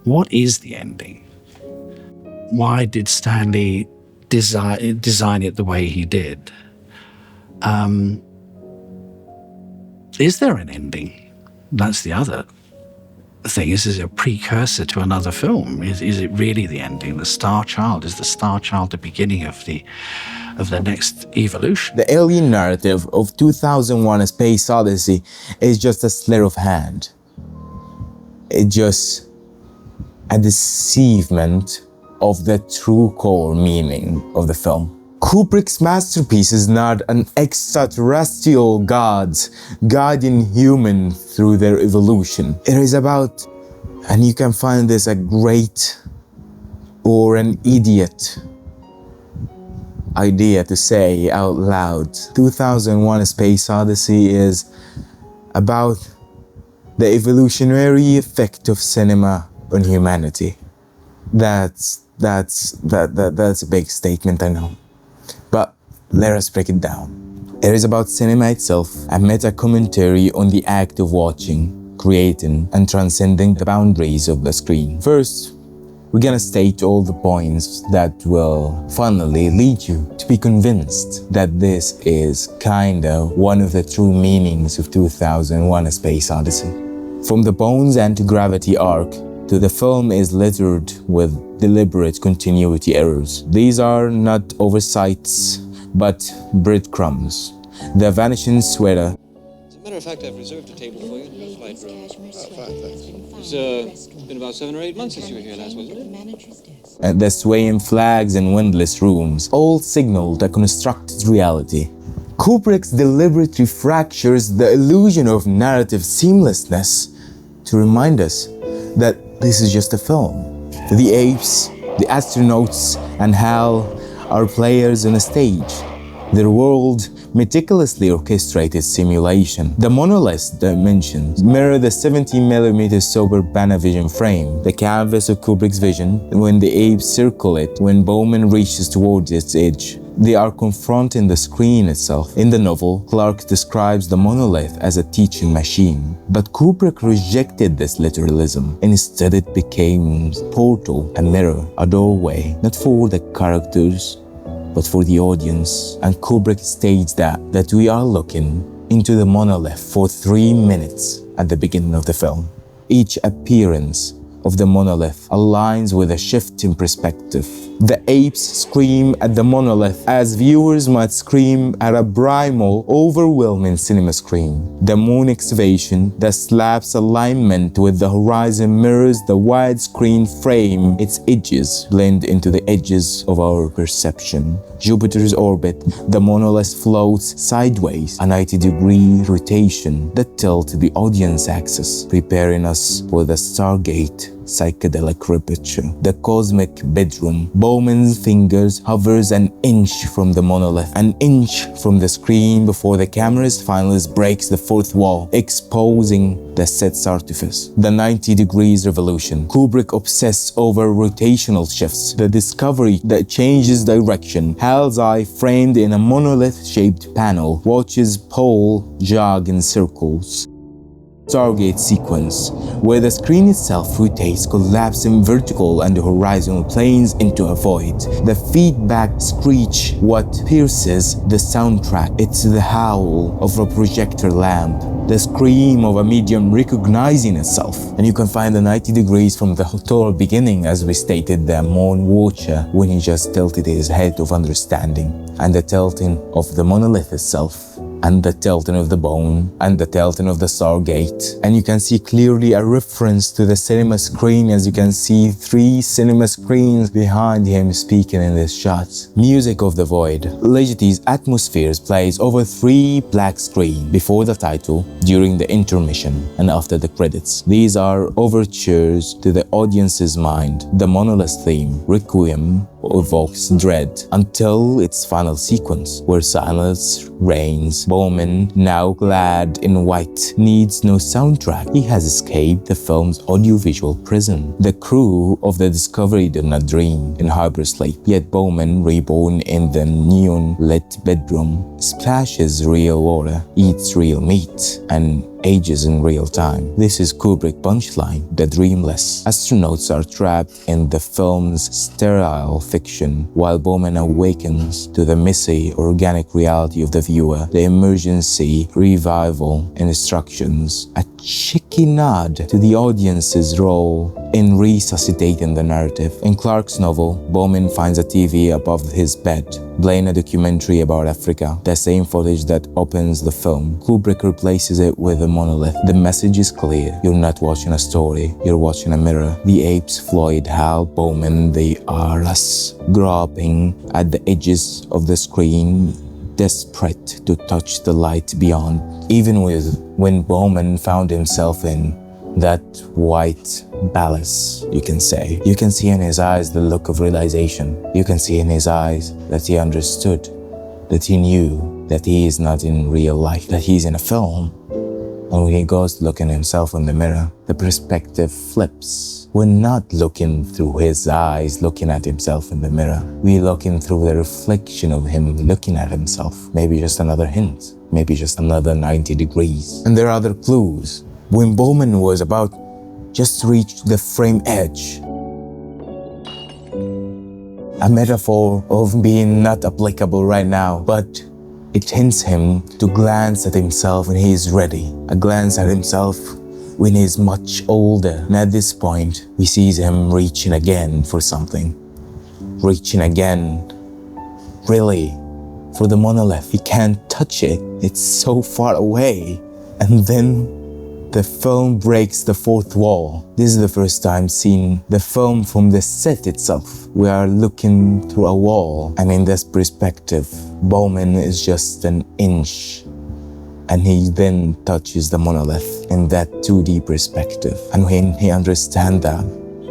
What is the ending? Why did Stanley design it the way he did? Is there an ending? That's the other thing. Is it a precursor to another film? Is it really the ending? The Star Child? Is the Star Child the beginning of the next evolution? The alien narrative of 2001: A Space Odyssey is just a sleight of hand. It's just a deceivement of the true core meaning of the film. Kubrick's masterpiece is not an extraterrestrial gods guiding humans through their evolution. It is about, and you can find this a great or an idiot idea to say out loud. 2001: A Space Odyssey is about the evolutionary effect of cinema on humanity. That's a big statement, I know. But let us break it down. It is about cinema itself, a meta-commentary on the act of watching, creating, and transcending the boundaries of the screen. First, we're gonna state all the points that will finally lead you to be convinced that this is kinda one of the true meanings of 2001: A Space Odyssey. From the Bones anti-gravity arc to the film is littered with deliberate continuity errors. These are not oversights, but breadcrumbs. The vanishing sweater. As a matter of fact, I've reserved a table for you in the flight room. Oh, fine, thanks. It's been about 7 or 8 months since you were here last, wasn't it? The swaying flags in windless rooms all signaled a constructed reality. Kubrick deliberately fractures the illusion of narrative seamlessness to remind us that this is just a film. The apes, the astronauts, and Hal are players on a stage. Their world, meticulously orchestrated simulation. The monolith dimensions mirror the 17mm Super Panavision frame, the canvas of Kubrick's vision when the apes circle it when Bowman reaches towards its edge. They are confronting the screen itself. In the novel, Clarke describes the monolith as a teaching machine. But Kubrick rejected this literalism. Instead, it became a portal, a mirror, a doorway, not for the characters, but for the audience. And Kubrick states that we are looking into the monolith for 3 minutes at the beginning of the film. Each appearance of the monolith aligns with a shift in perspective. The apes scream at the monolith as viewers might scream at a primal, overwhelming cinema screen. The moon excavation, the slab's alignment with the horizon mirrors the widescreen frame. Its edges blend into the edges of our perception. Jupiter's orbit, the monolith floats sideways, a 90-degree rotation that tilts the audience axis, preparing us for the Stargate psychedelic rapture. The cosmic bedroom. Bowman's fingers hovers an inch from the monolith, an inch from the screen before the camera's finally breaks the fourth wall, exposing the set's artifice. The 90 degrees revolution. Kubrick obsessed over rotational shifts, the discovery that changes direction. Hal's eye, framed in a monolith-shaped panel, watches Paul jog in circles. Stargate sequence, where the screen itself rotates, collapsing vertical and horizontal planes into a void. The feedback screech what pierces the soundtrack. It's the howl of a projector lamp, the scream of a medium recognizing itself. And you can find the 90 degrees from the total beginning, as we stated, the Moon Watcher, when he just tilted his head of understanding, and the tilting of the monolith itself, and the tilting of the bone, and the tilting of the Stargate. And you can see clearly a reference to the cinema screen, as you can see 3 cinema screens behind him speaking in this shot. Music of the Void. Legity's Atmospheres plays over 3 black screens before the title, during the intermission, and after the credits. These are overtures to the audience's mind. The monolith theme, Requiem, evokes dread until its final sequence, where silence reigns. Bowman, now clad in white, needs no soundtrack. He has escaped the film's audiovisual prison. The crew of the Discovery did not dream in hypersleep, yet Bowman, reborn in the neon-lit bedroom, splashes real water, eats real meat, and ages in real time. This is Kubrick punchline, the dreamless. Astronauts are trapped in the film's sterile fiction, while Bowman awakens to the messy, organic reality of the viewer. The emergency revival instructions, a cheeky nod to the audience's role in resuscitating the narrative. In Clarke's novel, Bowman finds a TV above his bed, playing a documentary about Africa, the same footage that opens the film. Kubrick replaces it with a monolith. The message is clear. You're not watching a story, you're watching a mirror. The apes, Floyd, Hal, Bowman, they are us, groping at the edges of the screen, desperate to touch the light beyond. Even when Bowman found himself in that white palace, you can say, you can see in his eyes the look of realization. You can see in his eyes that he understood, that he knew that he is not in real life, that he's in a film. And when he goes to look at himself in the mirror, the perspective flips. We're not looking through his eyes, looking at himself in the mirror. We're looking through the reflection of him looking at himself. Maybe just another hint, maybe just another 90 degrees. And there are other clues. When Bowman was about just to reach the frame edge, a metaphor of being not applicable right now, but it hints him to glance at himself when he is ready, a glance at himself when he's much older. And at this point, we see him reaching again for something, reaching again, really, for the monolith. He can't touch it, it's so far away. And then the film breaks the fourth wall. This is the first time seeing the film from the set itself. We are looking through a wall, and in this perspective, Bowman is just an inch, and he then touches the monolith in that 2D perspective. And when he understands that,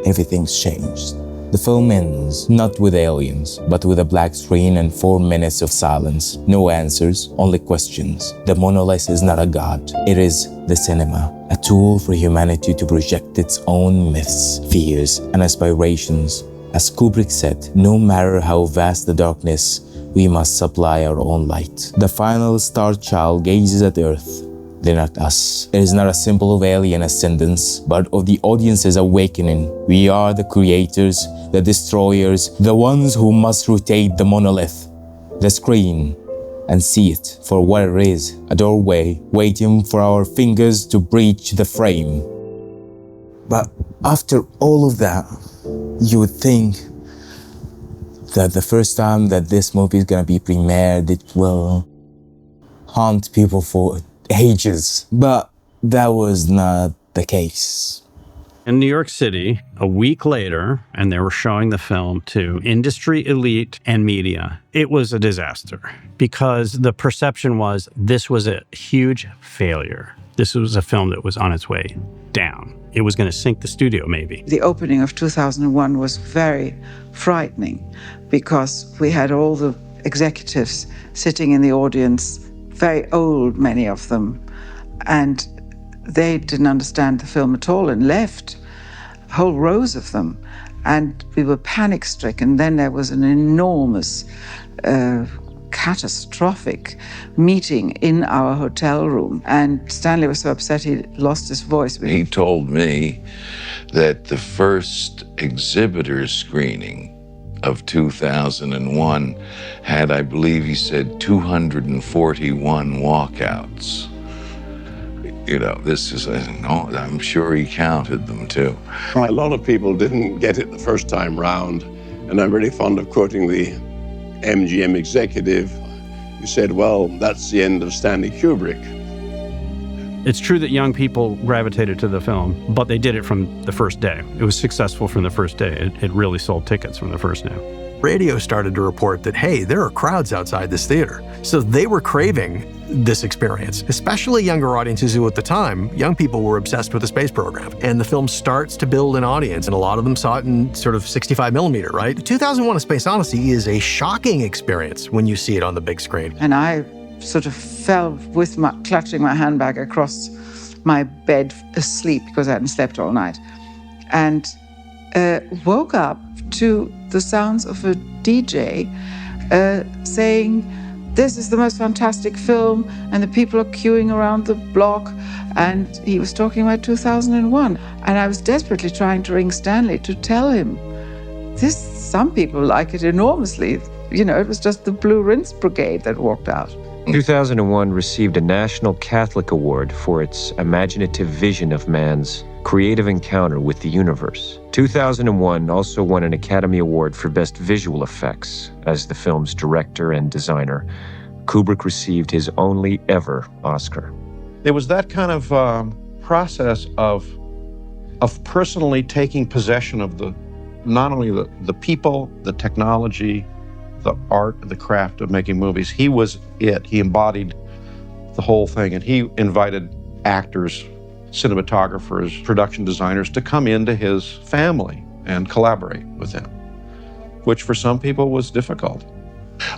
everything's changed. The film ends not with aliens, but with a black screen and 4 minutes of silence. No answers, only questions. The monolith is not a god. It is the cinema, a tool for humanity to project its own myths, fears, and aspirations. As Kubrick said, no matter how vast the darkness, we must supply our own light. The final star child gazes at Earth. They're not us. It is not a symbol of alien ascendance, but of the audience's awakening. We are the creators, the destroyers, the ones who must rotate the monolith, the screen, and see it for what it is, a doorway waiting for our fingers to breach the frame. But after all of that, you would think that the first time that this movie is gonna be premiered, it will haunt people for ages. But that was not the case. In New York City, a week later, and they were showing the film to industry elite and media, it was a disaster because the perception was this was a huge failure. This was a film that was on its way down. It was going to sink the studio, maybe. The opening of 2001 was very frightening because we had all the executives sitting in the audience, very old, many of them, and they didn't understand the film at all and left, whole rows of them, and we were panic-stricken. Then there was an enormous, catastrophic meeting in our hotel room, and Stanley was so upset he lost his voice. He told me that the first exhibitor screening of 2001 had, I believe he said, 241 walkouts. You know, this is, no, I'm sure he counted them too. A lot of people didn't get it the first time round, and I'm really fond of quoting the MGM executive who said, well, that's the end of Stanley Kubrick. It's true that young people gravitated to the film, but they did it from the first day. It was successful from the first day. It really sold tickets from the first day. Radio started to report that, hey, there are crowds outside this theater. So they were craving this experience, especially younger audiences who at the time, young people were obsessed with the space program. And the film starts to build an audience, and a lot of them saw it in sort of 65 millimeter, right? 2001: A Space Odyssey is a shocking experience when you see it on the big screen. And I sort of fell with clutching my handbag across my bed asleep because I hadn't slept all night, and woke up to the sounds of a DJ saying, this is the most fantastic film, and the people are queuing around the block. And he was talking about 2001. And I was desperately trying to ring Stanley to tell him, some people like it enormously. You know, it was just the Blue Rinse Brigade that walked out. 2001 received a National Catholic Award for its imaginative vision of man's creative encounter with the universe. 2001 also won an Academy Award for Best Visual Effects. As the film's director and designer, Kubrick received his only ever Oscar. It was that kind of process of personally taking possession of not only the people, the technology, the art, the craft of making movies. He was it. He embodied the whole thing, and he invited actors, cinematographers, production designers to come into his family and collaborate with him, which for some people was difficult.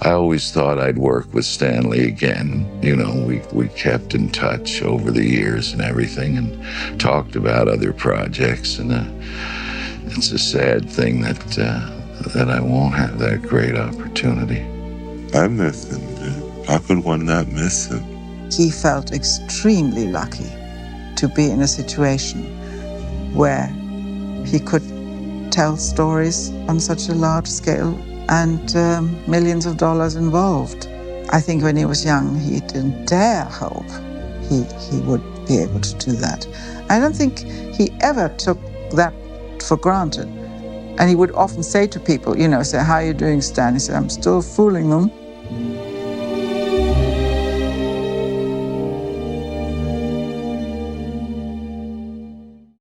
I always thought I'd work with Stanley again. You know, we kept in touch over the years and everything, and talked about other projects, and it's a sad thing that I won't have that great opportunity. I miss him. How could one not miss him? He felt extremely lucky to be in a situation where he could tell stories on such a large scale and millions of dollars involved. I think when he was young, he didn't dare hope he would be able to do that. I don't think he ever took that for granted. And he would often say to people, say, how are you doing, Stan? He said, I'm still fooling them.